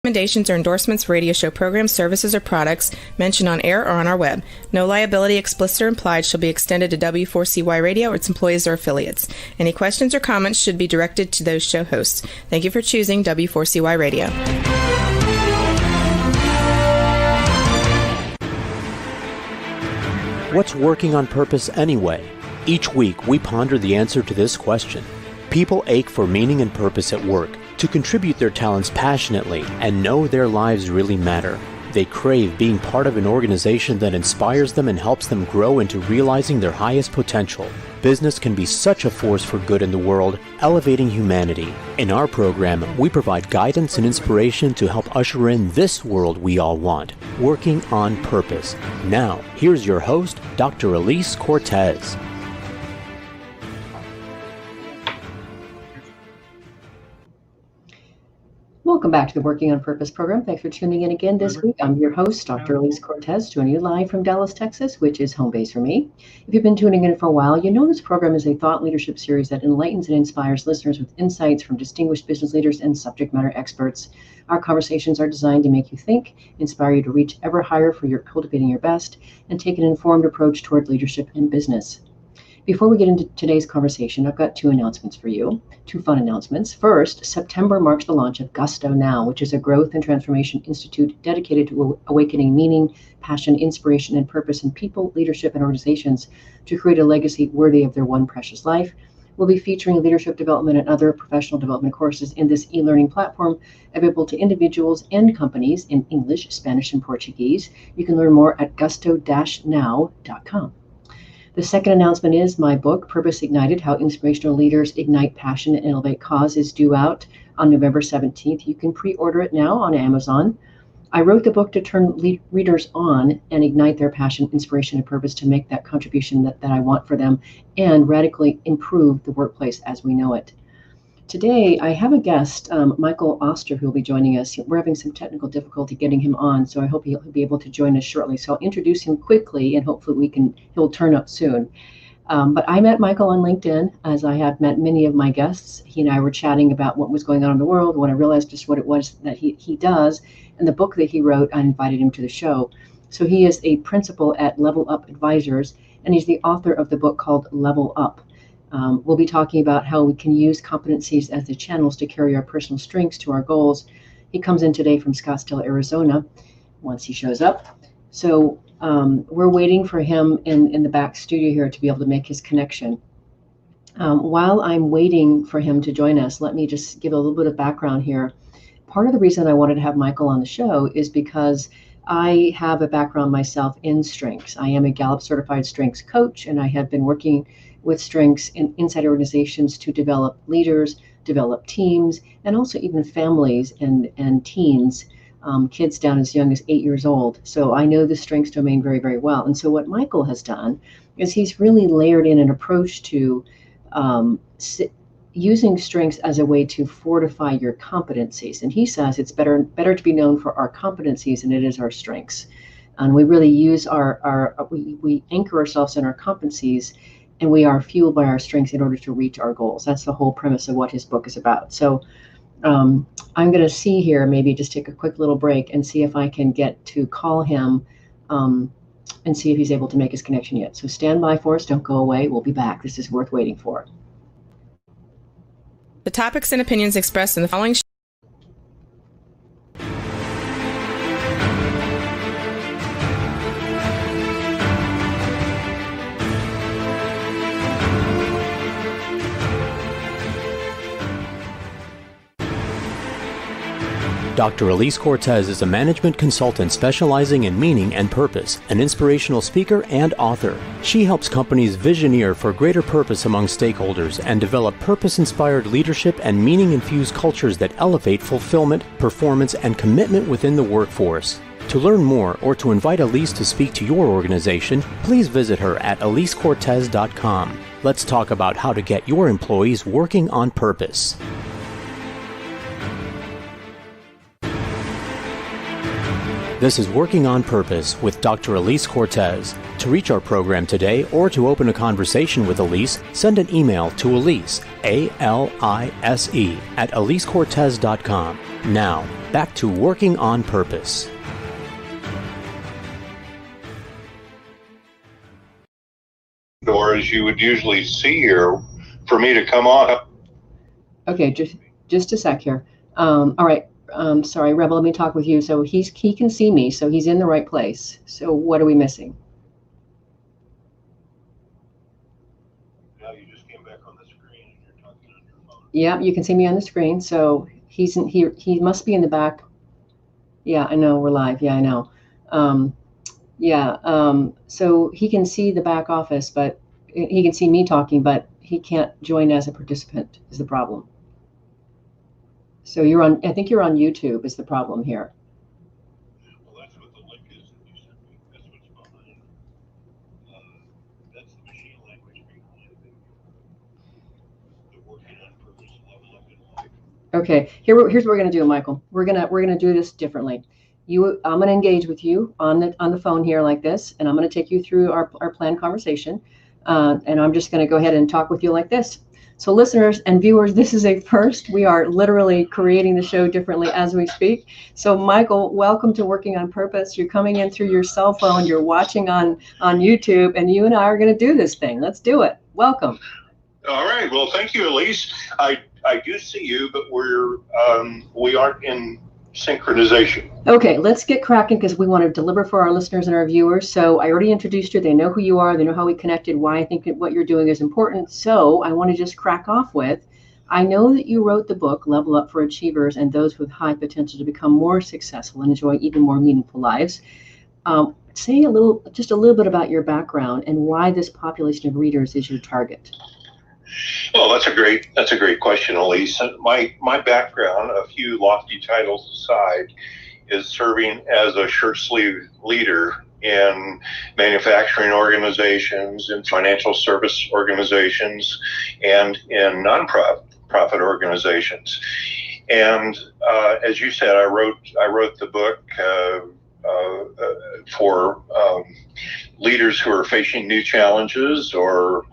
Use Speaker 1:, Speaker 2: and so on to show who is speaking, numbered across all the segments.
Speaker 1: Recommendations or endorsements for radio show programs, services, or products mentioned on air or on our web. No liability, explicit or implied, shall be extended to W4CY Radio or its employees or affiliates. Any questions or comments should be directed to those show hosts. Thank you for choosing W4CY Radio.
Speaker 2: What's working on purpose anyway? Each week, we ponder the answer to this question. People ache for meaning and purpose at work, to contribute their talents passionately and know their lives really matter. They crave being part of an organization that inspires them and helps them grow into realizing their highest potential. Business can be such a force for good in the world, elevating humanity. In our program, we provide guidance and inspiration to help usher in this world we all want, working on purpose. Now, here's your host, Dr. Elise Cortez.
Speaker 3: Welcome back to the Working on Purpose program. Thanks for tuning in again this week. I'm your host, Dr. Elise Cortez, joining you live from Dallas, Texas, which is home base for me. If you've been tuning in for a while, you know this program is a thought leadership series that enlightens and inspires listeners with insights from distinguished business leaders and subject matter experts. Our conversations are designed to make you think, inspire you to reach ever higher for your cultivating your best, and take an informed approach toward leadership and business. Before we get into today's conversation, I've got two announcements for you, two fun announcements. First, September marks the launch of Gusto Now, which is a growth and transformation institute dedicated to awakening meaning, passion, inspiration, and purpose in people, leadership, and organizations to create a legacy worthy of their one precious life. We'll be featuring leadership development and other professional development courses in this e-learning platform available to individuals and companies in English, Spanish, and Portuguese. You can learn more at gusto-now.com. The second announcement is my book, Purpose Ignited, How Inspirational Leaders Ignite Passion and Elevate Cause, is due out on November 17th. You can pre-order it now on Amazon. I wrote the book to turn readers on and ignite their passion, inspiration, and purpose to make that contribution that I want for them and radically improve the workplace as we know it. Today, I have a guest, Michael Oster, who will be joining us. We're having some technical difficulty getting him on, so I hope he'll be able to join us shortly. So I'll introduce him quickly, and hopefully he'll turn up soon. But I met Michael on LinkedIn, as I have met many of my guests. He and I were chatting about what was going on in the world. When I realized just what it was that he does, and the book that he wrote, I invited him to the show. So he is a principal at Level Up Advisors, and he's the author of the book called Level Up. We'll be talking about how we can use competencies as the channels to carry our personal strengths to our goals. He comes in today from Scottsdale, Arizona, once he shows up. So we're waiting for him in the back studio here to be able to make his connection. While I'm waiting for him to join us, let me just give a little bit of background here. Part of the reason I wanted to have Michael on the show is because I have a background myself in strengths. I am a Gallup certified strengths coach, and I have been working with strengths inside organizations to develop leaders, develop teams, and also even families and teens, kids down as young as 8 years old. So I know the strengths domain very, very well. And so what Michael has done is he's really layered in an approach to using strengths as a way to fortify your competencies. And he says it's better to be known for our competencies than it is our strengths. And we really use we anchor ourselves in our competencies, and we are fueled by our strengths in order to reach our goals. That's the whole premise of what his book is about. So I'm going to see here, maybe just take a quick little break and see if I can get to call him and see if he's able to make his connection yet. So stand by for us. Don't go away. We'll be back. This is worth waiting for.
Speaker 1: The topics and opinions expressed in the following
Speaker 2: Dr. Elise Cortez is a management consultant specializing in meaning and purpose, an inspirational speaker and author. She helps companies visioneer for greater purpose among stakeholders and develop purpose-inspired leadership and meaning-infused cultures that elevate fulfillment, performance, and commitment within the workforce. To learn more or to invite Elise to speak to your organization, please visit her at elisecortez.com. Let's talk about how to get your employees working on purpose. This is Working on Purpose with Dr. Elise Cortez. To reach our program today or to open a conversation with Elise, send an email to Elise, A-L-I-S-E, at elisecortez.com. Now, back to Working on Purpose.
Speaker 4: Doors you would usually see here for me to come on.
Speaker 3: Okay, just a sec here. All right. Sorry, Rebel, let me talk with you. So he can see me, so he's in the right place. So what are we missing?
Speaker 4: Now you just came back on the screen and you're talking on your phone.
Speaker 3: Yeah, you can see me on the screen. So he's in here. He must be in the back. Yeah, I know we're live. Yeah, I know. So he can see the back office, but he can see me talking, but he can't join as a participant is the problem. So I think you're on YouTube is the problem here.
Speaker 4: Well, that's what the link is that you sent me. That's what's behind. That's the machine language behind the working on purpose level up in life.
Speaker 3: Okay, here's what we're gonna do, Michael. We're gonna do this differently. I'm gonna engage with you on the phone here like this, and I'm gonna take you through our planned conversation, and I'm just gonna go ahead and talk with you like this. So listeners and viewers, this is a first. We are literally creating the show differently as we speak. So Michael, welcome to Working on Purpose. You're coming in through your cell phone, you're watching on YouTube, and you and I are gonna do this thing. Let's do it. Welcome.
Speaker 4: All right. Well, thank you, Elise. I do see you, but we aren't in synchronization.
Speaker 3: Okay, let's get cracking because we want to deliver for our listeners and our viewers. So I already introduced you. They know who you are. They know how we connected, why I think what you're doing is important. So I want to just crack off with, I know that you wrote the book, Level Up for Achievers and Those with High Potential to Become More Successful and Enjoy Even More Meaningful Lives. Say just a little bit about your background and why this population of readers is your target.
Speaker 4: Well, that's a great question, Elise. My background, a few lofty titles aside, is serving as a shirt sleeve leader in manufacturing organizations, in financial service organizations, and in nonprofit organizations. And as you said, I wrote the book for leaders who are facing new challenges, or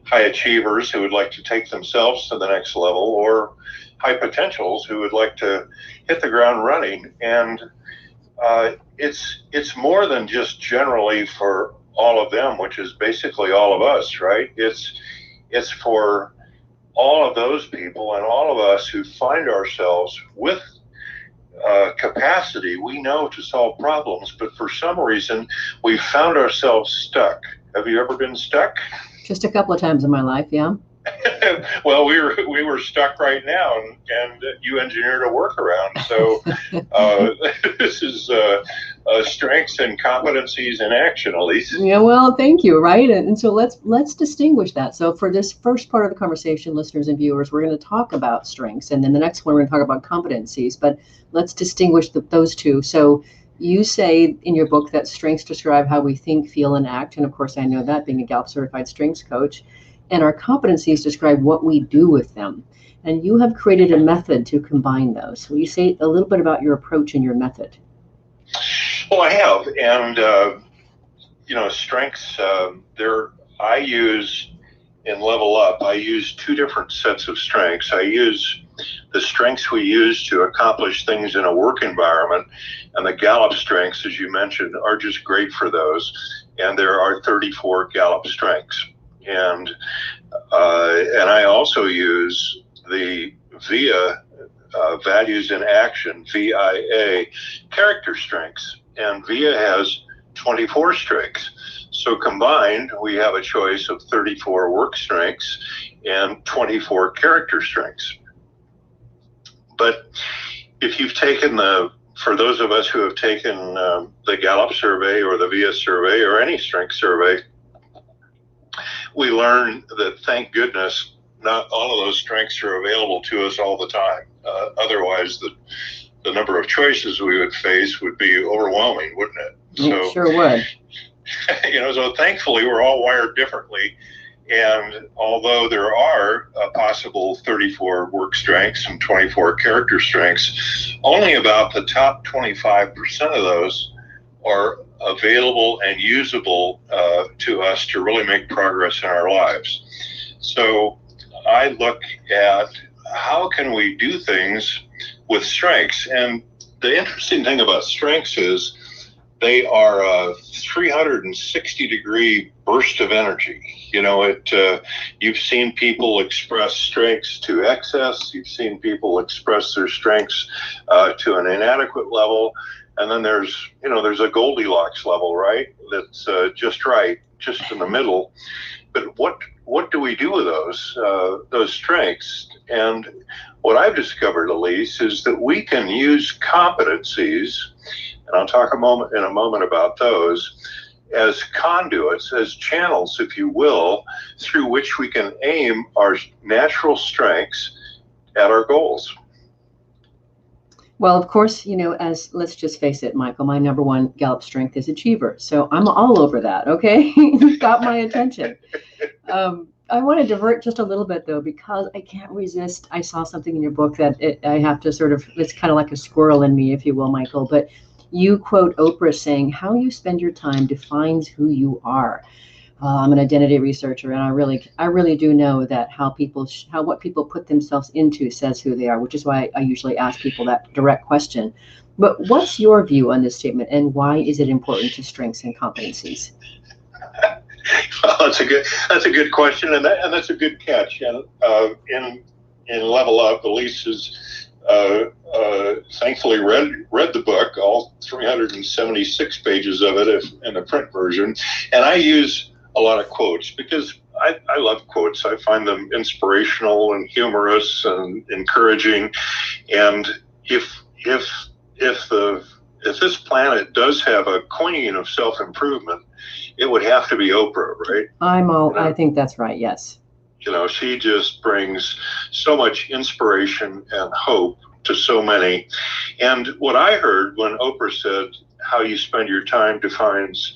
Speaker 4: high achievers who would like to take themselves to the next level, or high potentials who would like to hit the ground running. And it's more than just generally for all of them, which is basically all of us, right? It's for all of those people and all of us who find ourselves with capacity, we know, to solve problems, but for some reason we found ourselves stuck. Have you ever been stuck?
Speaker 3: Just a couple of times in my life, yeah.
Speaker 4: Well, we were stuck right now, and you engineered a workaround. So this is strengths and competencies in action, Elise.
Speaker 3: Yeah, well, thank you. Right, and so let's distinguish that. So for this first part of the conversation, listeners and viewers, we're going to talk about strengths, and then the next one we're going to talk about competencies. But let's distinguish those two. So you say in your book that strengths describe how we think, feel, and act, and of course I know that, being a Gallup certified strengths coach. And our competencies describe what we do with them. And you have created a method to combine those. Will you say a little bit about your approach and your method?
Speaker 4: Well, I have. And, strengths, I use in Level Up, I use two different sets of strengths. I use the strengths we use to accomplish things in a work environment. And the Gallup strengths, as you mentioned, are just great for those. And there are 34 Gallup strengths. And I also use the VIA, Values in Action, VIA, character strengths. And VIA has 24 strengths. So combined, we have a choice of 34 work strengths and 24 character strengths. But if you've taken for those of us who have taken the Gallup survey or the VIA survey or any strength survey, we learn that, thank goodness, not all of those strengths are available to us all the time. Otherwise, the number of choices we would face would be overwhelming, wouldn't it?
Speaker 3: So, sure would.
Speaker 4: So thankfully, we're all wired differently. And although there are a possible 34 work strengths and 24 character strengths, only about the top 25% of those are available and usable to us to really make progress in our lives. So I look at how can we do things with strengths. And the interesting thing about strengths is they are a 360-degree burst of energy. You've seen people express strengths to excess. You've seen people express their strengths to an inadequate level. And then there's a Goldilocks level, right? That's just right, just in the middle. But what do we do with those strengths? And what I've discovered, Elise, is that we can use competencies, and I'll talk in a moment about those, as conduits, as channels, if you will, through which we can aim our natural strengths at our goals.
Speaker 3: Well, of course, let's just face it, Michael, my number one Gallup strength is achiever. So I'm all over that, okay? You've got my attention. I want to divert just a little bit, though, because I can't resist. I saw something in your book that I have to it's kind of like a squirrel in me, if you will, Michael. But you quote Oprah saying, "How you spend your time defines who you are." I'm an identity researcher, and I really do know that what people put themselves into says who they are, which is why I usually ask people that direct question. But what's your view on this statement, and why is it important to strengths and competencies?
Speaker 4: Well, that's a good question, and that's a good catch. And in Level Up, Elise has thankfully read the book, all 376 pages of it in the print version, and I use a lot of quotes because I love quotes. I find them inspirational and humorous and encouraging. And if this planet does have a queen of self-improvement, it would have to be Oprah, right?
Speaker 3: I think that's right. Yes.
Speaker 4: She just brings so much inspiration and hope to so many. And what I heard when Oprah said, "How you spend your time defines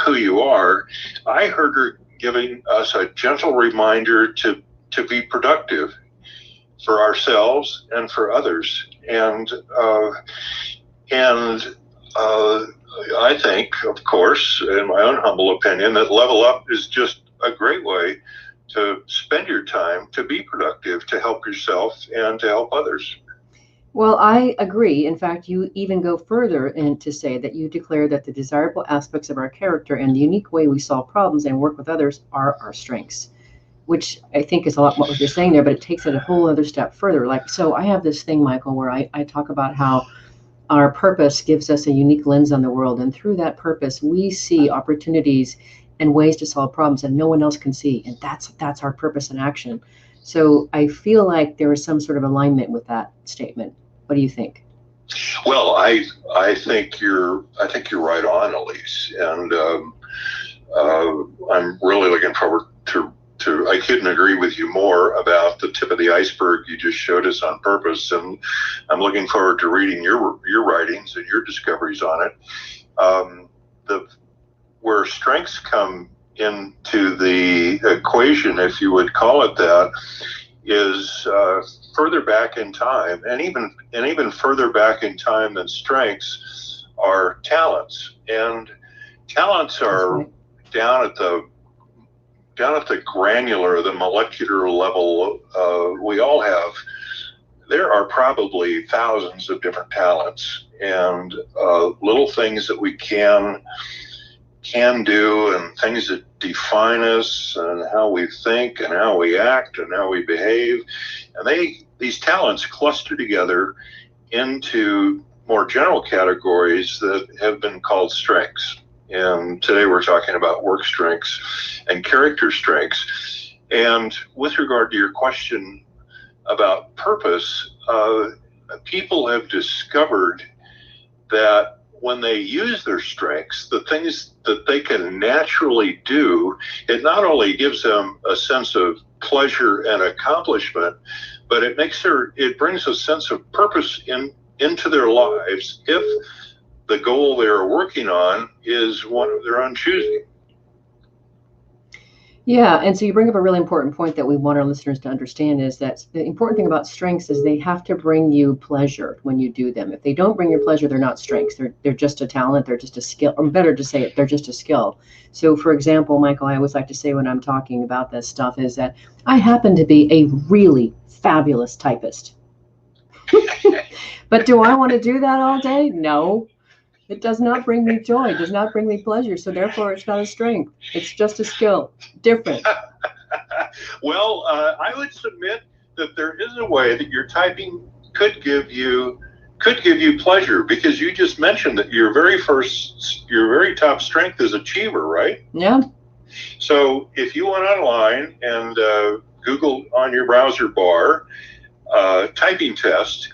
Speaker 4: who you are," I heard her giving us a gentle reminder to be productive for ourselves and for others. And I think, of course, in my own humble opinion, that Level Up is just a great way to spend your time, to be productive, to help yourself and to help others.
Speaker 3: Well, I agree. In fact, you even go further and to say that you declare that the desirable aspects of our character and the unique way we solve problems and work with others are our strengths, which I think is a lot what you're saying there, but it takes it a whole other step further. So I have this thing, Michael, where I talk about how our purpose gives us a unique lens on the world. And through that purpose, we see opportunities and ways to solve problems that no one else can see. And that's our purpose in action. So I feel like there is some sort of alignment with that statement. What do you think?
Speaker 4: Well, I think you're right on, Elise, and I'm really looking forward to. I couldn't agree with you more about the tip of the iceberg you just showed us on purpose, and I'm looking forward to reading your writings and your discoveries on it. Where strengths come into the equation, if you would call it that, is further back in time, and even further back in time than strengths are talents, and talents are down at the granular, the molecular level. We all have. There are probably thousands of different talents and little things that we can do, and things that define us and how we think and how we act and how we behave. And these talents cluster together into more general categories that have been called strengths. And today we're talking about work strengths and character strengths. And with regard to your question about purpose, people have discovered that when they use their strengths, the things that they can naturally do, it not only gives them a sense of pleasure and accomplishment, but it brings a sense of purpose into their lives if the goal they're working on is one of their own choosing.
Speaker 3: Yeah, and so you bring up a really important point that we want our listeners to understand, is that the important thing about strengths is they have to bring you pleasure when you do them. If they don't bring you pleasure, they're not strengths. They're just a talent. They're just a skill, or better to say it, they're just a skill. So, for example, Michael, I always like to say when I'm talking about this stuff is that I happen to be a really fabulous typist. But do I want to do that all day? No. It does not bring me joy. It does not bring me pleasure. So therefore, it's not a strength. It's just a skill. Different.
Speaker 4: Well, I would submit that there is a way that your typing could give you pleasure, because you just mentioned that your very top strength is achiever, right?
Speaker 3: Yeah.
Speaker 4: So if you went online and Googled on your browser bar typing test,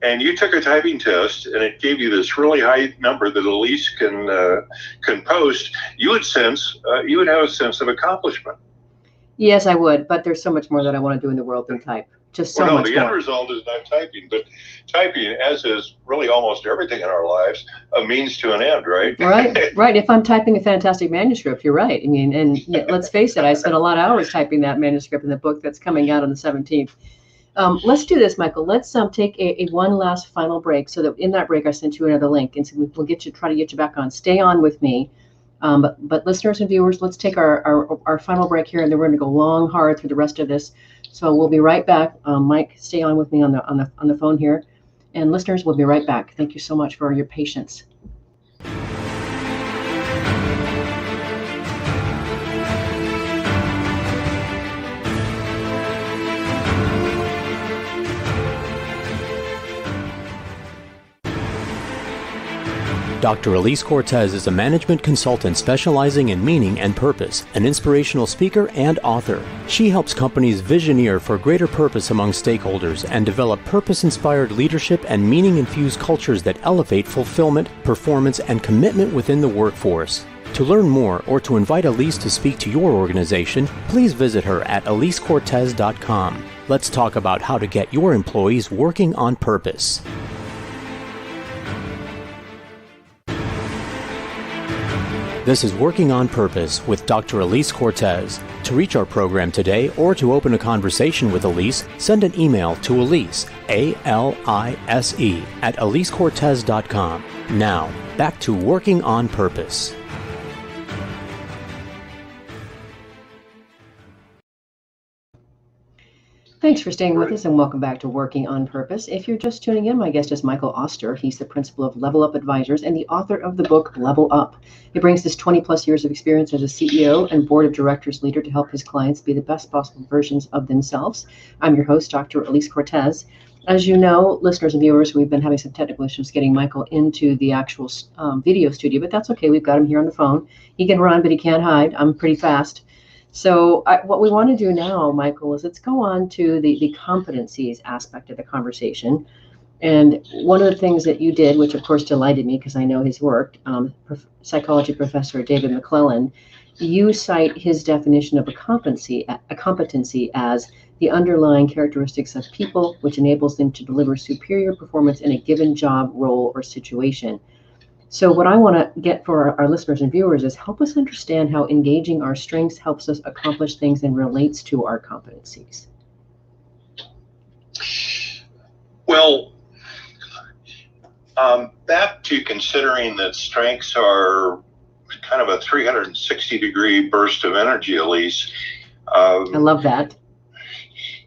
Speaker 4: and you took a typing test and it gave you this really high number that Elise can post, you would have a sense of accomplishment.
Speaker 3: Yes, I would, but there's so much more that I want to do in the world than type. Just so much
Speaker 4: the
Speaker 3: more.
Speaker 4: end result is not typing, but typing, as is really almost everything in our lives, a means to an end, right?
Speaker 3: Right. If I'm typing a fantastic manuscript, you're right. I mean, and let's face it, I spent a lot of hours typing that manuscript in the book that's coming out on the 17th. Let's do this, Michael. Let's take a one last final break, so that in that break I sent you another link, and so we'll try to get you back on. Stay on with me. But listeners and viewers, let's take our final break here, and then we're going to go long, hard through the rest of this. So we'll be right back. Mike, stay on with me on the phone here, and listeners, we'll be right back. Thank you so much for your patience.
Speaker 2: Dr. Elise Cortez is a management consultant specializing in meaning and purpose, an inspirational speaker and author. She helps companies visioneer for greater purpose among stakeholders and develop purpose-inspired leadership and meaning-infused cultures that elevate fulfillment, performance, and commitment within the workforce. To learn more or to invite Elise to speak to your organization, please visit her at elisecortez.com. Let's talk about how to get your employees working on purpose. This is Working on Purpose with Dr. Elise Cortez. To reach our program today or to open a conversation with Elise, send an email to Elise, A-L-I-S-E, at elisecortez.com. Now, back to Working on Purpose.
Speaker 3: Thanks for staying with us, and welcome back to Working on Purpose. If you're just tuning in, my guest is Michael Oster. He's the principal of Level Up Advisors and the author of the book Level Up. He brings this 20-plus years of experience as a CEO and board of directors leader to help his clients be the best possible versions of themselves. I'm your host, Dr. Elise Cortez. As you know, listeners and viewers, we've been having some technical issues getting Michael into the actual video studio, but that's okay. We've got him here on the phone. He can run, but he can't hide. I'm pretty fast. So what we want to do now, Michael, is let's go on to the competencies aspect of the conversation. And one of the things that you did, which of course delighted me because I know his work, psychology professor David McClellan, you cite his definition of a competency as the underlying characteristics of people which enables them to deliver superior performance in a given job, role, or situation. So what I want to get for our listeners and viewers is help us understand how engaging our strengths helps us accomplish things and relates to our competencies.
Speaker 4: Well, back to considering that strengths are kind of a 360-degree burst of energy, Elise.
Speaker 3: I love that.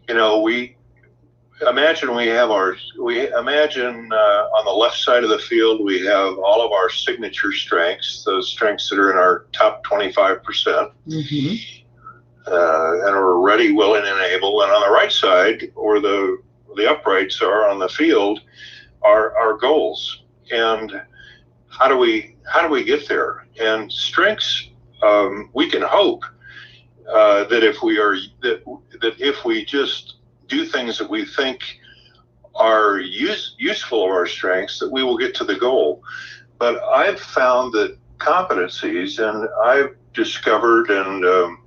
Speaker 4: You know, we imagine on the left side of the field, we have all of our signature strengths, those strengths that are in our top 25%, mm-hmm. And are ready, willing, and able. And on the right side, or the uprights are on the field, are our goals. And how do we get there? And strengths, we can hope that if we just do things that we think are useful of our strengths, that we will get to the goal. But I've found that competencies, and I've discovered and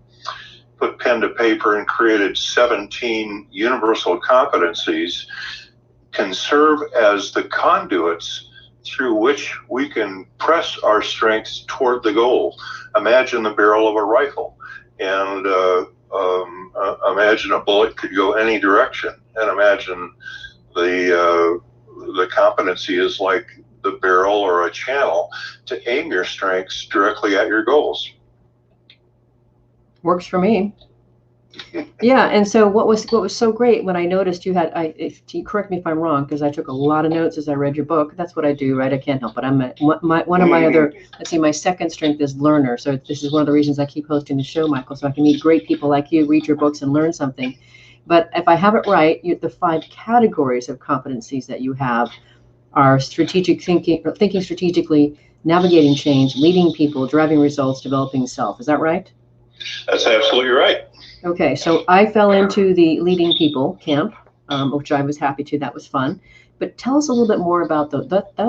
Speaker 4: put pen to paper and created 17 universal competencies, can serve as the conduits through which we can press our strengths toward the goal. Imagine the barrel of a rifle, and imagine a bullet could go any direction, and imagine the competency is like the barrel or a channel to aim your strengths directly at your goals.
Speaker 3: Works for me. Yeah, and so what was so great when I noticed you had, if you correct me if I'm wrong, because I took a lot of notes as I read your book. That's what I do, right? I can't help it. One of my other, let's see, my second strength is learner. So this is one of the reasons I keep hosting the show, Michael, so I can meet great people like you, read your books, and learn something. But if I have it right, the 5 categories of competencies that you have are strategic thinking, or thinking strategically, navigating change, leading people, driving results, developing self. Is that right?
Speaker 4: That's absolutely right.
Speaker 3: Okay, so I fell into the leading people camp, which I was happy to. That was fun. But tell us a little bit more about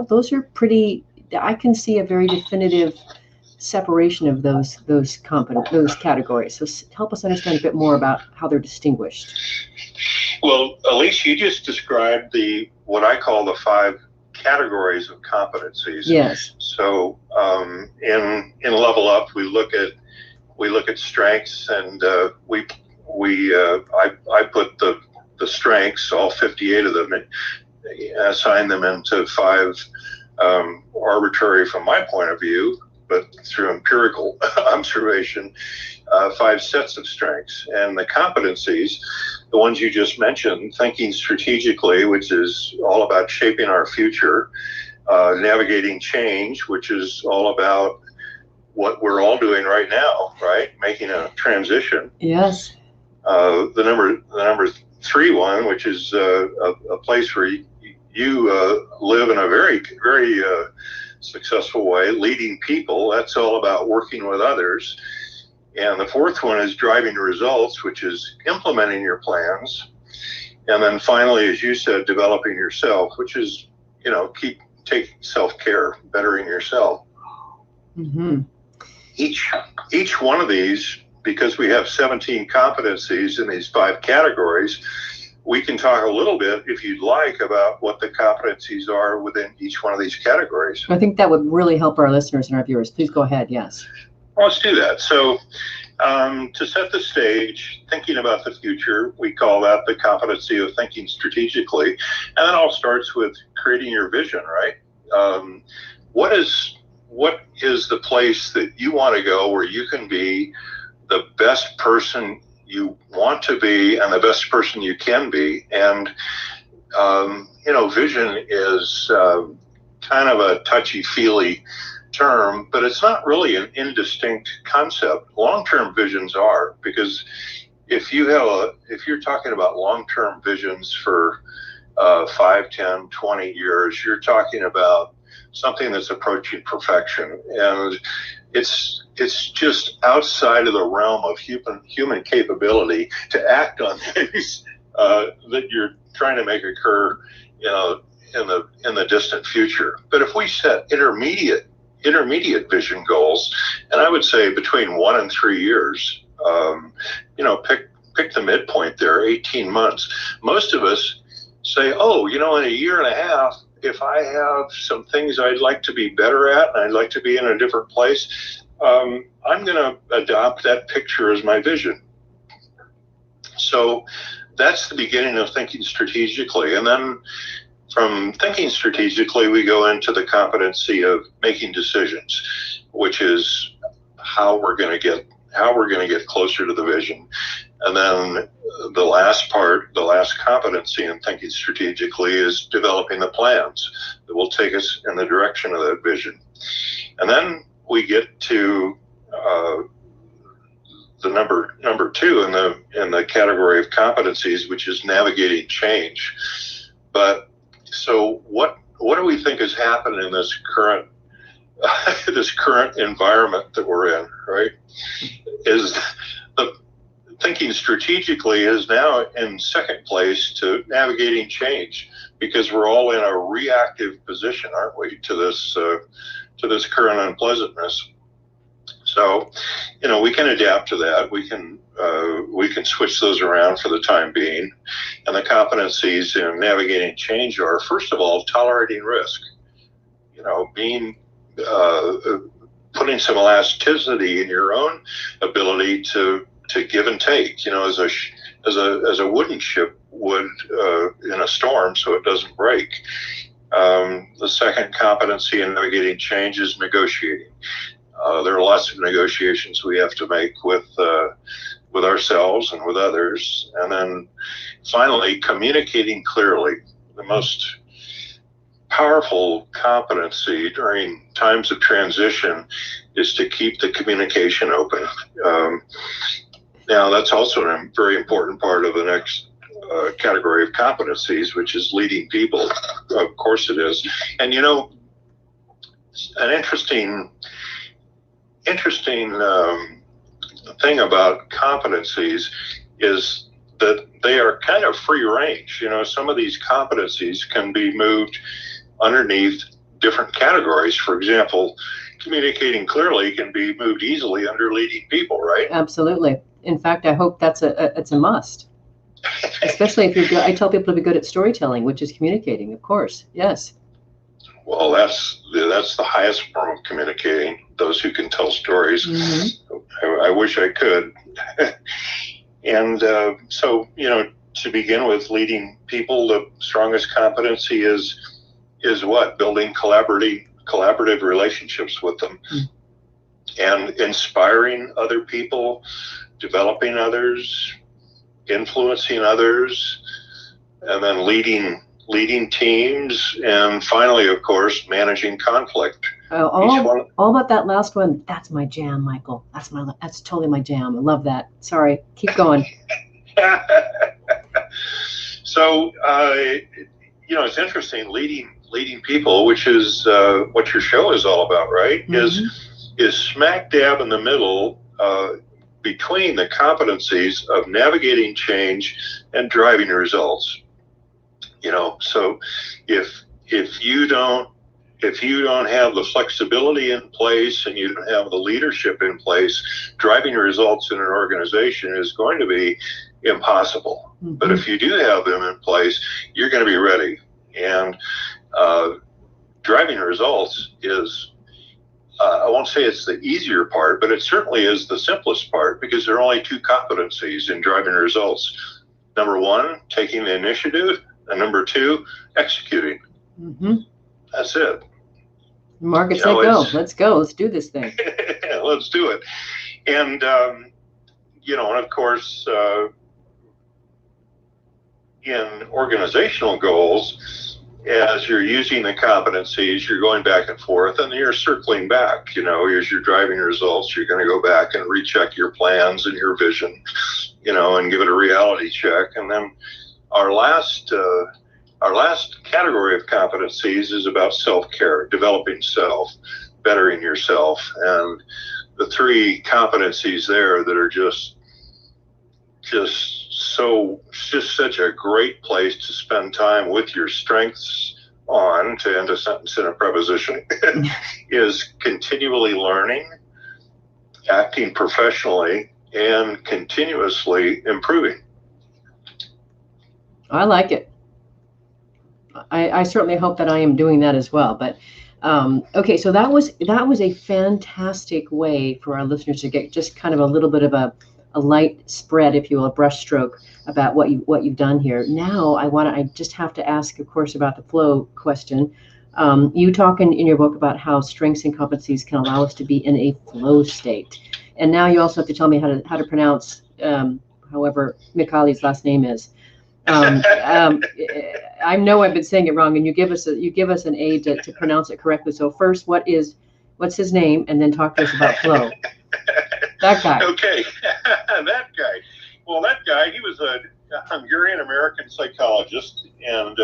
Speaker 3: those are pretty. I can see a very definitive separation of those categories. So help us understand a bit more about how they're distinguished.
Speaker 4: Well, Elise, you just described what I call the 5 categories of competencies.
Speaker 3: Yes.
Speaker 4: So in Level Up, we look at strengths, and I put the strengths, all 58 of them, assign them into 5 arbitrary from my point of view, but through empirical observation, 5 sets of strengths. And the competencies, the ones you just mentioned, thinking strategically, which is all about shaping our future, navigating change, which is all about what we're all doing right now, right? Making a transition.
Speaker 3: Yes.
Speaker 4: The number 3 one, which is a place where you live in a very, very successful way, leading people. That's all about working with others. And the 4th one is driving results, which is implementing your plans. And then finally, as you said, developing yourself, which is, take self-care, bettering yourself.
Speaker 3: Mm-hmm.
Speaker 4: Each one of these, because we have 17 competencies in these 5 categories, we can talk a little bit, if you'd like, about what the competencies are within each one of these categories.
Speaker 3: I think that would really help our listeners and our viewers. Please go ahead. Yes.
Speaker 4: Well, let's do that. So to set the stage, thinking about the future, we call that the competency of thinking strategically. And that all starts with creating your vision, right? What is the place that you want to go where you can be the best person you want to be and the best person you can be? And, vision is kind of a touchy-feely term, but it's not really an indistinct concept. Long-term visions are, because if you're talking about long-term visions for 5, 10, 20 years, you're talking about something that's approaching perfection, and it's just outside of the realm of human capability to act on things that you're trying to make occur, in the distant future. But if we set intermediate vision goals, and I would say between 1 and 3 years, pick the midpoint there, 18 months. Most of us say, in a year and a half, if I have some things I'd like to be better at, and I'd like to be in a different place, I'm going to adopt that picture as my vision. So that's the beginning of thinking strategically. And then from thinking strategically, we go into the competency of making decisions, which is how we're going to get closer to the vision. And then the last competency in thinking strategically is developing the plans that will take us in the direction of that vision. And then we get to the number 2 in the category of competencies, which is navigating change. But so what do we think has happened in this current environment that we're in, right? Is the thinking strategically is now in second place to navigating change, because we're all in a reactive position, aren't we, to this current unpleasantness. So, we can adapt to that. We can switch those around for the time being. And the competencies in navigating change are, first of all, tolerating risk. Being putting some elasticity in your own ability to give and take. As a wooden ship would in a storm, so it doesn't break. The second competency in navigating change is negotiating. There are lots of negotiations we have to make with with ourselves and with others. And then finally, communicating clearly. The most powerful competency during times of transition is to keep the communication open. Now, that's also a very important part of the next category of competencies, which is leading people. Of course it is. And an interesting thing about competencies is that they are kind of free range. Some of these competencies can be moved underneath different categories. For example, communicating clearly can be moved easily under leading people, right?
Speaker 3: Absolutely. In fact, I hope it's a must. Especially if you're good. I tell people to be good at storytelling, which is communicating, of course. Yes.
Speaker 4: Well, that's the highest form of communicating, those who can tell stories. I wish I could. And so, to begin with, leading people, the strongest competency is what? Building collaborative relationships with them, and inspiring other people, developing others, influencing others, and then leading teams, and finally, of course, managing conflict.
Speaker 3: All about that last one. That's my jam, Michael. That's totally my jam. I love that. Sorry, keep going.
Speaker 4: So, it's interesting. Leading people, which is what your show is all about, right? Is smack dab in the middle between the competencies of navigating change and driving results. So if you don't have the flexibility in place and you don't have the leadership in place, driving results in an organization is going to be impossible. But if you do have them in place, you're going to be ready. And driving results is, I won't say it's the easier part, but it certainly is the simplest part, because there are only two competencies in driving results. Number one, taking the initiative, and number two, executing. That's it.
Speaker 3: Mark, it's go. Let's go. Let's do this thing.
Speaker 4: Let's do it. And, and of course, in organizational goals, as you're using the competencies, you're going back and forth, and you're circling back. As you're driving results, you're going to go back and recheck your plans and your vision, and give it a reality check. And then our last category of competencies is about self-care, developing self, bettering yourself, and the three competencies there that are just such a great place to spend time with your strengths on, to end a sentence in a preposition, is continually learning, acting professionally, and continuously improving.
Speaker 3: I like it. I certainly hope that I am doing that as well. But okay, so that was a fantastic way for our listeners to get just kind of a little bit of a light spread, if you will, a brushstroke about what you've done here. Now I just have to ask, of course, about the flow question. You talk in your book about how strengths and competencies can allow us to be in a flow state. And now you also have to tell me how to pronounce however Mikhaili's last name is. I know I've been saying it wrong, and you give us an aid to pronounce it correctly. So first, what's his name, and then talk to us about flow. That guy.
Speaker 4: Okay, that guy. Well, that guy, he was a Hungarian-American psychologist, and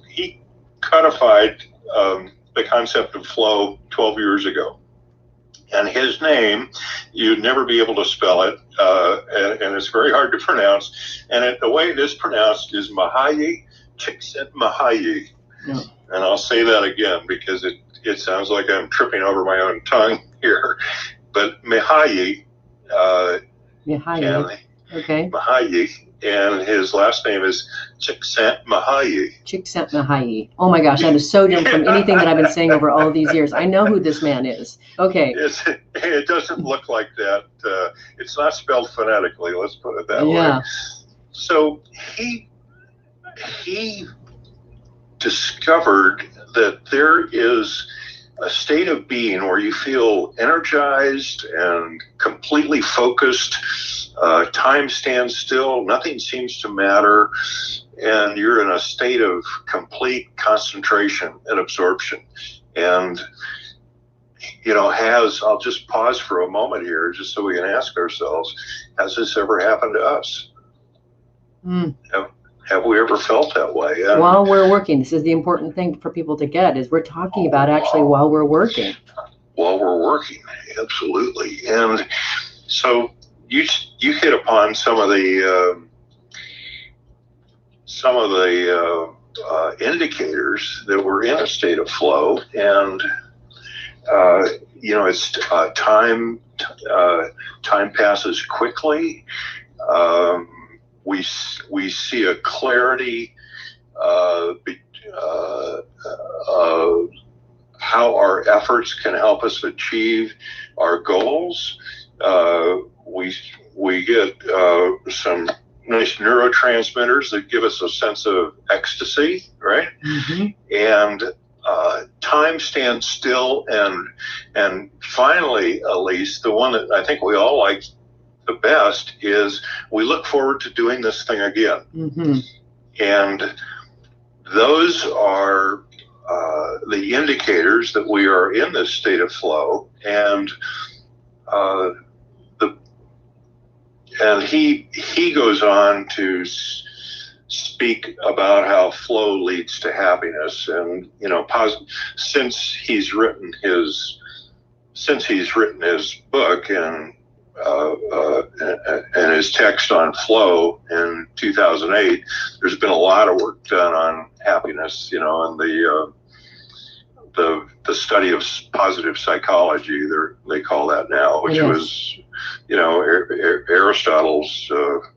Speaker 4: he codified the concept of flow 12 years ago. And his name, you'd never be able to spell it, and it's very hard to pronounce. And the way it is pronounced is Mihaly Csikszentmihalyi.
Speaker 3: No.
Speaker 4: And I'll say that again because it sounds like I'm tripping over my own tongue here. But Mihaly.
Speaker 3: Mihaly. Okay.
Speaker 4: Mihaly, and his last name is Csikszentmihalyi.
Speaker 3: Csikszentmihalyi. Oh my gosh, that is so different from anything that I've been saying over all these years. I know who this man is. Okay.
Speaker 4: It doesn't look like that. It's not spelled phonetically. Let's put it that way. So he discovered that there is a state of being where you feel energized and completely focused. Time stands still, nothing seems to matter, and you're in a state of complete concentration and absorption. And, I'll just pause for a moment here just so we can ask ourselves, has this ever happened to us? Have we ever felt that way?
Speaker 3: While we're working, this is the important thing for people to get, is we're talking about actually while we're working.
Speaker 4: While we're working, absolutely. And so you hit upon some of the indicators that we're in a state of flow, and it's time passes quickly. We see a clarity of how our efforts can help us achieve our goals. We get some nice neurotransmitters that give us a sense of ecstasy, right? Mm-hmm. And time stands still, and finally, Elise, the one that I think we all like the best is we look forward to doing this thing again. Mm-hmm. And those are the indicators that we are in this state of flow. And he goes on to speak about how flow leads to happiness, and since he's written his book and his text on flow in 2008, there's been a lot of work done on happiness, and the study of positive psychology, they call that now, which was, Aristotle's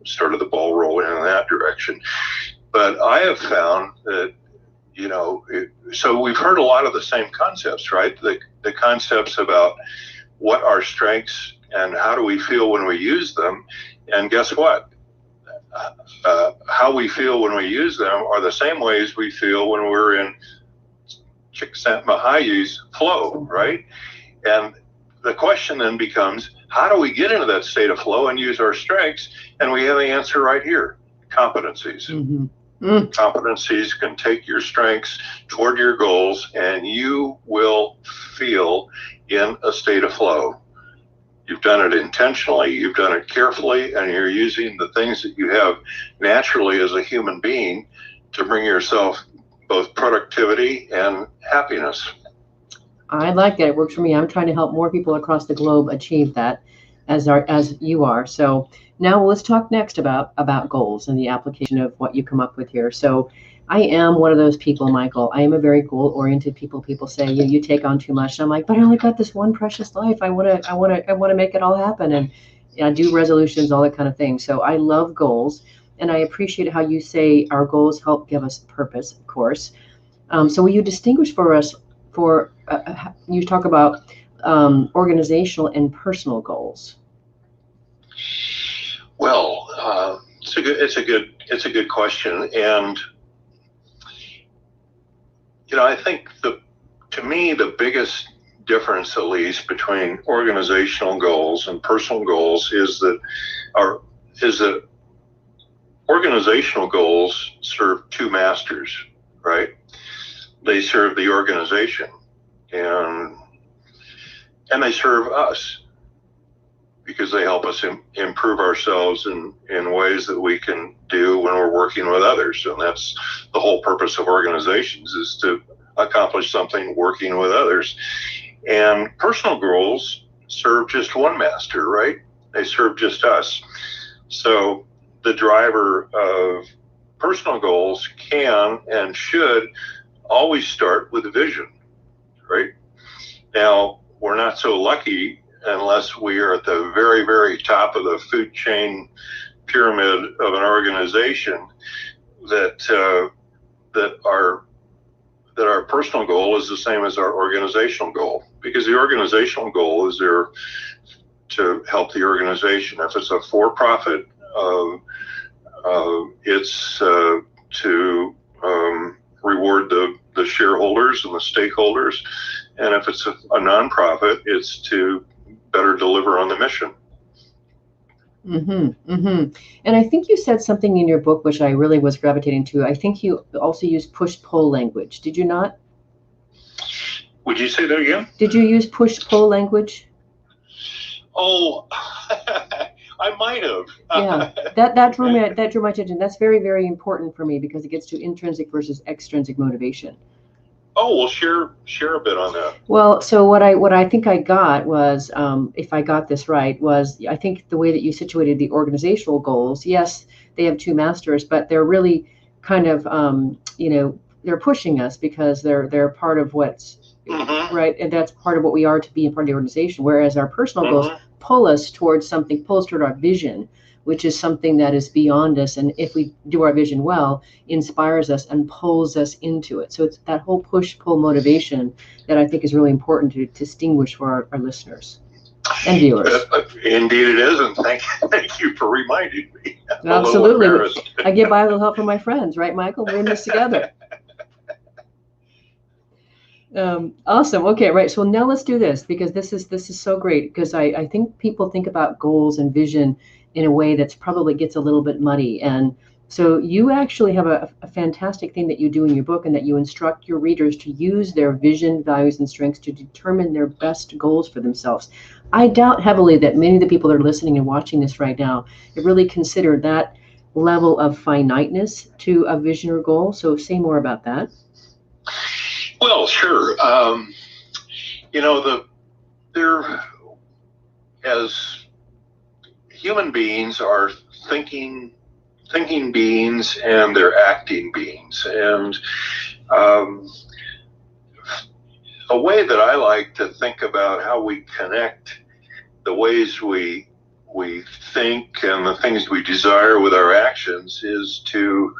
Speaker 4: started the ball rolling in that direction. But I have found that, so we've heard a lot of the same concepts, right? The concepts about what are strengths and how do we feel when we use them. And guess what? How we feel when we use them are the same ways we feel when we're in Csikszentmihalyi's flow, right? And the question then becomes, how do we get into that state of flow and use our strengths? And we have the answer right here: competencies. Mm-hmm. Competencies can take your strengths toward your goals, and you will feel in a state of flow. You've done it intentionally, you've done it carefully, and you're using the things that you have naturally as a human being to bring yourself both productivity and happiness.
Speaker 3: I like that. It works for me. I'm trying to help more people across the globe achieve that, as you are. So now let's talk next about goals and the application of what you come up with here. So I am one of those people, Michael. I am a very goal-oriented people. People say, you take on too much. And I'm like, but I only got this one precious life. I want to make it all happen, and I do resolutions, all that kind of thing. So I love goals, and I appreciate how you say our goals help give us purpose, of course. So will you distinguish for us you talk about organizational and personal goals?
Speaker 4: Well, it's a good question, and I think to me the biggest difference, at least, between organizational goals and personal goals is that organizational goals serve two masters, right? They serve the organization, and they serve us because they help us improve ourselves in ways that we can do when we're working with others. And that's the whole purpose of organizations, is to accomplish something working with others. And personal goals serve just one master, right? They serve just us. So the driver of personal goals can and should always start with a vision, right? Now, we're not so lucky unless we are at the very, very top of the food chain pyramid of an organization that our personal goal is the same as our organizational goal, because the organizational goal is there to help the organization. If it's a for-profit, it's to reward the the shareholders and the stakeholders. And if it's a nonprofit, it's to better deliver on the mission.
Speaker 3: Mm-hmm, mm-hmm. And I think you said something in your book, which I really was gravitating to. I think you also used push-pull language. Did you not?
Speaker 4: Would you say that again?
Speaker 3: Did you use push-pull language?
Speaker 4: Oh, I might have.
Speaker 3: Yeah, that drew my attention. That's very, very important for me because it gets to intrinsic versus extrinsic motivation.
Speaker 4: Oh, well, share a bit on that.
Speaker 3: Well, so what I think I got was, if I got this right, was I think the way that you situated the organizational goals. Yes, they have two masters, but they're really kind of, they're pushing us because they're part of what's right, and that's part of what we are to be in part of the organization. Whereas our personal goals pull us towards something, pull us toward our vision, which is something that is beyond us. And if we do our vision well, inspires us and pulls us into it. So it's that whole push-pull motivation that I think is really important to distinguish for our listeners and viewers.
Speaker 4: Indeed it is, and thank you for reminding me.
Speaker 3: Absolutely. I get by a little help from my friends, right, Michael? We're in this together. Awesome. Okay, right. So now let's do this because this is so great because I think people think about goals and vision in a way that's probably gets a little bit muddy. And so you actually have a fantastic thing that you do in your book and that you instruct your readers to use their vision, values, and strengths to determine their best goals for themselves. I doubt heavily that many of the people that are listening and watching this right now have really considered that level of finiteness to a vision or goal. So say more about that.
Speaker 4: Well, sure. They're as human beings are thinking beings and they're acting beings. And a way that I like to think about how we connect the ways we think and the things we desire with our actions is to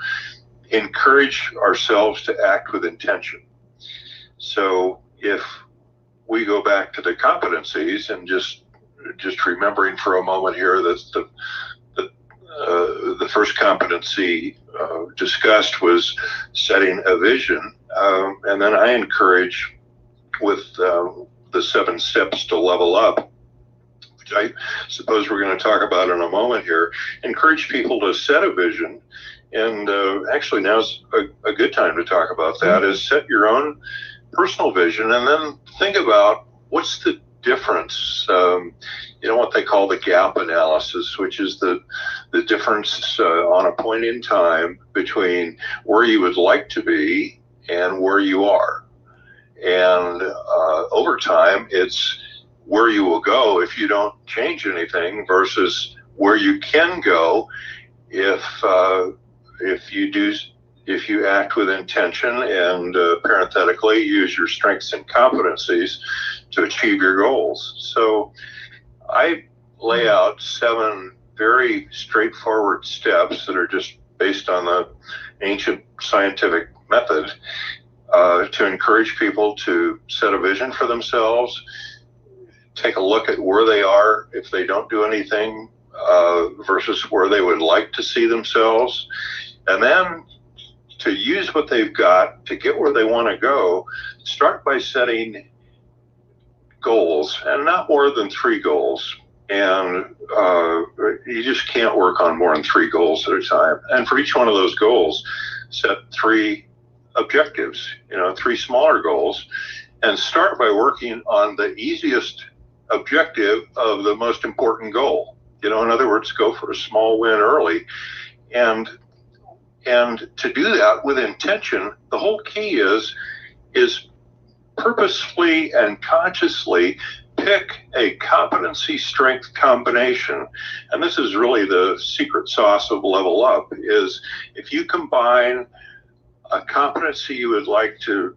Speaker 4: encourage ourselves to act with intention. So if we go back to the competencies and just remembering for a moment here that the first competency discussed was setting a vision, and then I encourage with the 7 steps to level up, which I suppose we're going to talk about in a moment here, encourage people to set a vision. And actually now's a good time to talk about that, is set your own personal vision and then think about what's the difference, what they call the gap analysis, which is the difference on a point in time between where you would like to be and where you are. And over time, it's where you will go if you don't change anything versus where you can go if you act with intention and parenthetically use your strengths and competencies to achieve your goals. So I lay out 7 very straightforward steps that are just based on the ancient scientific method to encourage people to set a vision for themselves, take a look at where they are if they don't do anything versus where they would like to see themselves, and then to use what they've got to get where they want to go. Start by setting goals, and not more than 3 goals. And you just can't work on more than 3 goals at a time. And for each one of those goals, set 3 objectives, 3 smaller goals, and start by working on the easiest objective of the most important goal. In other words, go for a small win early. And to do that with intention, the whole key is purposefully and consciously pick a competency strength combination. And this is really the secret sauce of level up, is if you combine a competency you would like to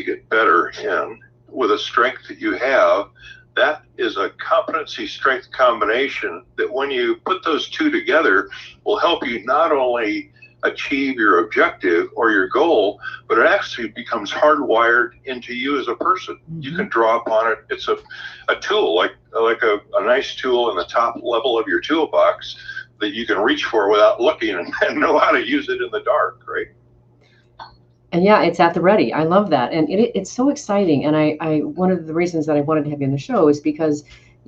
Speaker 4: get better in with a strength that you have, that is a competency strength combination that when you put those 2 together will help you not only achieve your objective or your goal, but it actually becomes hardwired into you as a person. Mm-hmm. You can draw upon it. It's a tool, like a nice tool in the top level of your toolbox that you can reach for without looking and know how to use it in the dark, right?
Speaker 3: And yeah, it's at the ready. I love that. And it's so exciting. And I one of the reasons that I wanted to have you on the show is because,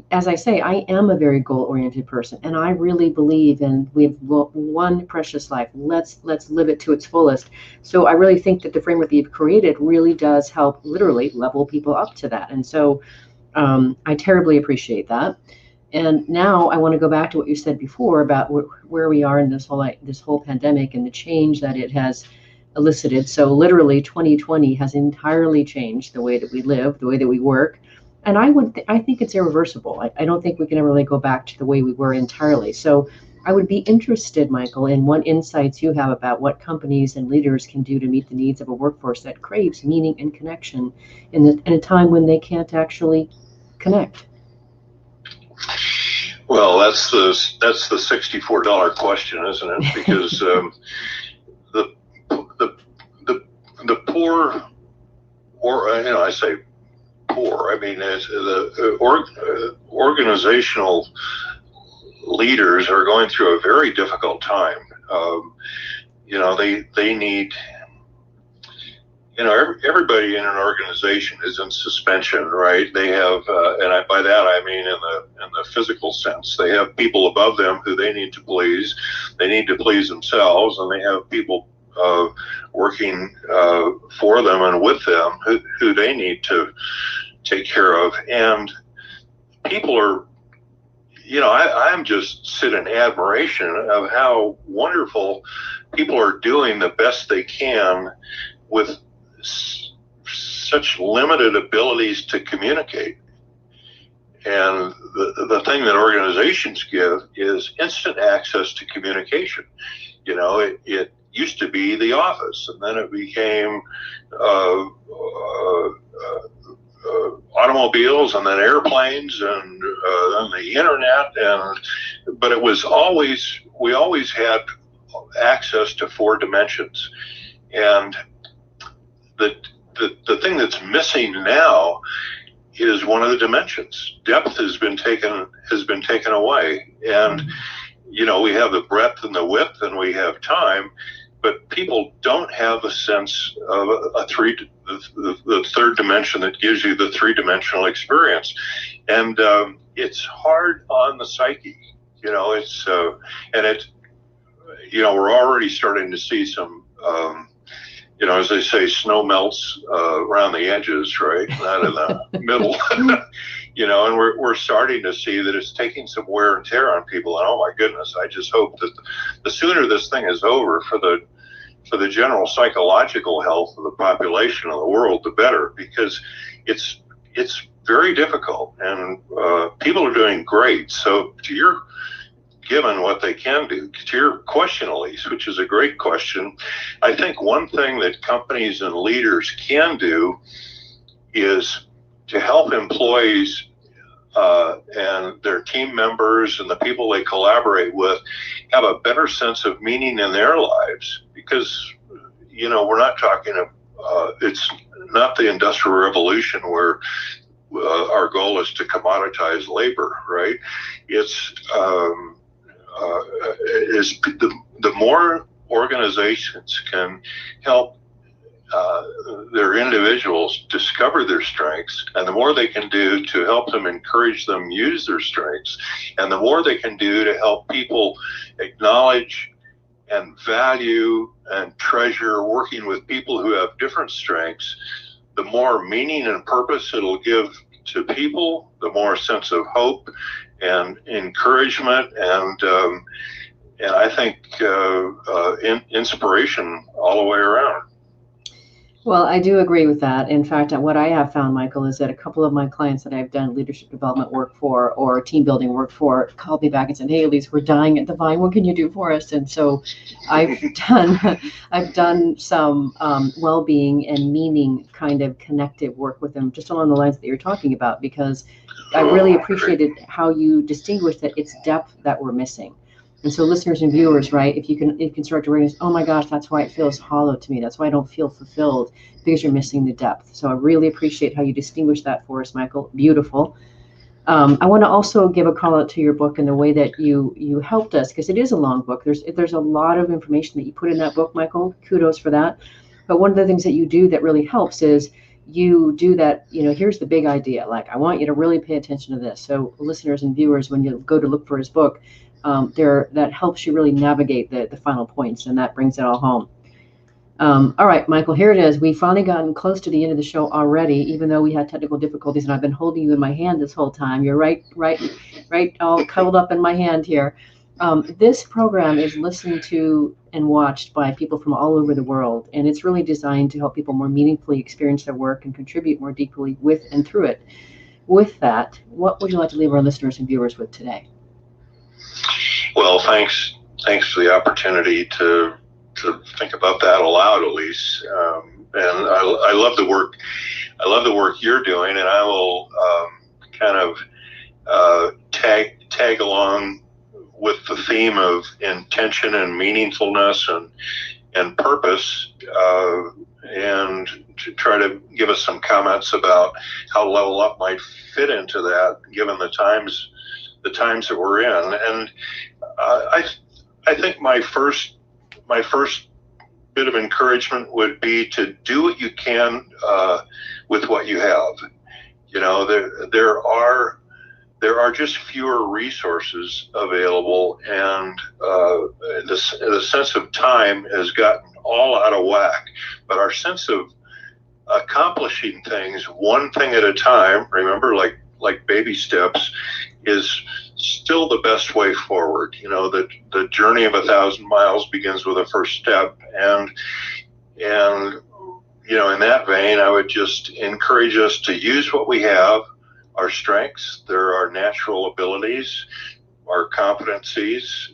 Speaker 3: as I say, I am a very goal-oriented person, and I really believe in we have one precious life. Let's live it to its fullest. So I really think that the framework that you've created really does help literally level people up to that. And so I terribly appreciate that. And now I want to go back to what you said before about where we are in this whole pandemic and the change that it has elicited. So literally 2020 has entirely changed the way that we live, the way that we work. And I think it's irreversible. I don't think we can ever really go back to the way we were entirely. So I would be interested, Michael, in what insights you have about what companies and leaders can do to meet the needs of a workforce that craves meaning and connection in a time when they can't actually connect.
Speaker 4: Well, that's the $64 question, isn't it? Because the poor, or I say poor, I mean as the organizational leaders are going through a very difficult time. They need. Everybody in an organization is in suspension, right? They have, by that I mean in the physical sense. They have people above them who they need to please. They need to please themselves, and they have people working for them and with them who they need to take care of. And people are, I'm just sit in admiration of how wonderful people are doing the best they can with such limited abilities to communicate. And the thing that organizations give is instant access to communication. It used to be the office, and then it became automobiles, and then airplanes, and then the internet. But we always had access to 4 dimensions. And the thing that's missing now is one of the dimensions. Depth has been taken away, and we have the breadth and the width, and we have time, but people don't have a sense of the third dimension that gives you the 3-dimensional experience, and it's hard on the psyche. We're already starting to see some. As they say, snow melts around the edges, right? Not in the middle. And we're starting to see that it's taking some wear and tear on people. And oh my goodness, I just hope that the sooner this thing is over for the general psychological health of the population of the world, the better, because it's very difficult, and people are doing great. So given what they can do, to your question, Elise, which is a great question, I think one thing that companies and leaders can do is to help employees and their team members and the people they collaborate with have a better sense of meaning in their lives. Because, we're not talking it's not the Industrial Revolution where our goal is to commoditize labor, right? It's the more organizations can help their individuals discover their strengths, and the more they can do to help them encourage them use their strengths, and the more they can do to help people acknowledge and value and treasure working with people who have different strengths, the more meaning and purpose it'll give to people, the more sense of hope and encouragement, and I think inspiration all the way around.
Speaker 3: Well, I do agree with that. In fact, what I have found, Michael, is that a couple of my clients that I've done leadership development work for or team building work for called me back and said, "Hey, Elise, we're dying at the vine. What can you do for us?" And so I've done some well-being and meaning kind of connective work with them, just along the lines that you're talking about, because I really appreciated how you distinguished that it's depth that we're missing. And so listeners and viewers, right, if you can start to recognize, oh my gosh, that's why it feels hollow to me. That's why I don't feel fulfilled, because you're missing the depth. So I really appreciate how you distinguish that for us, Michael. Beautiful. I want to also give a call out to your book and the way that you helped us, because it is a long book. There's a lot of information that you put in that book, Michael. Kudos for that. But one of the things that you do that really helps is you do that, here's the big idea. Like, I want you to really pay attention to this. So listeners and viewers, when you go to look for his book, that helps you really navigate the final points, and that brings it all home. All right, Michael, here it is. We've finally gotten close to the end of the show already, even though we had technical difficulties, and I've been holding you in my hand this whole time. You're right, all cuddled up in my hand here. This program is listened to and watched by people from all over the world, and it's really designed to help people more meaningfully experience their work and contribute more deeply with and through it. With that, what would you like to leave our listeners and viewers with today?
Speaker 4: Well, thanks for the opportunity to think about that aloud, Elise. And I love the work. I love the work you're doing, and I will kind of tag along with the theme of intention and meaningfulness and purpose, and to try to give us some comments about how Level Up might fit into that, given the times that we're in. And I think my first bit of encouragement would be to do what you can with what you have. There are just fewer resources available, and the sense of time has gotten all out of whack. But our sense of accomplishing things one thing at a time, remember, like baby steps, is still the best way forward. The journey of 1,000 miles begins with a first step, and in that vein, I would just encourage us to use what we have, our strengths, there are natural abilities, our competencies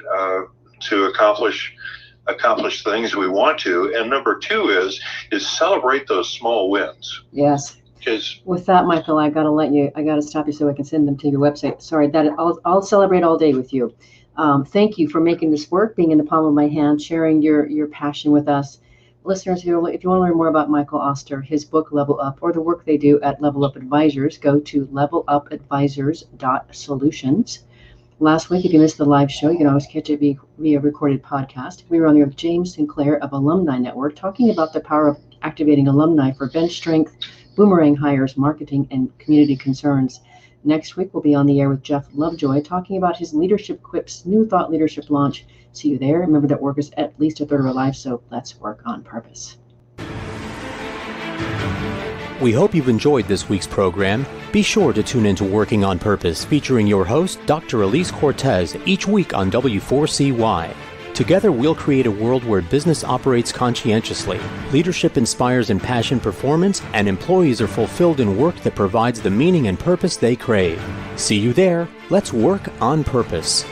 Speaker 4: to accomplish things we want to. And number two is celebrate those small wins.
Speaker 3: Yes. With that, Michael, I got to stop you so I can send them to your website. Sorry, I'll celebrate all day with you. Thank you for making this work, being in the palm of my hand, sharing your passion with us. Listeners, if you want to learn more about Michael Oster, his book, Level Up, or the work they do at Level Up Advisors, go to levelupadvisors.solutions. Last week, if you missed the live show, you can always catch it via recorded podcast. We were on there with James Sinclair of Alumni Network, talking about the power of activating alumni for bench strength, boomerang hires, marketing, and community concerns. Next week, we'll be on the air with Jeff Lovejoy, talking about his Leadership Quips new thought leadership launch. See you there. Remember that work is at least a third of our life, so let's work on purpose.
Speaker 2: We hope you've enjoyed this week's program. Be sure to tune in to Working on Purpose, featuring your host, Dr. Elise Cortez, each week on W4CY. Together, we'll create a world where business operates conscientiously, leadership inspires impassioned performance, and employees are fulfilled in work that provides the meaning and purpose they crave. See you there. Let's work on purpose.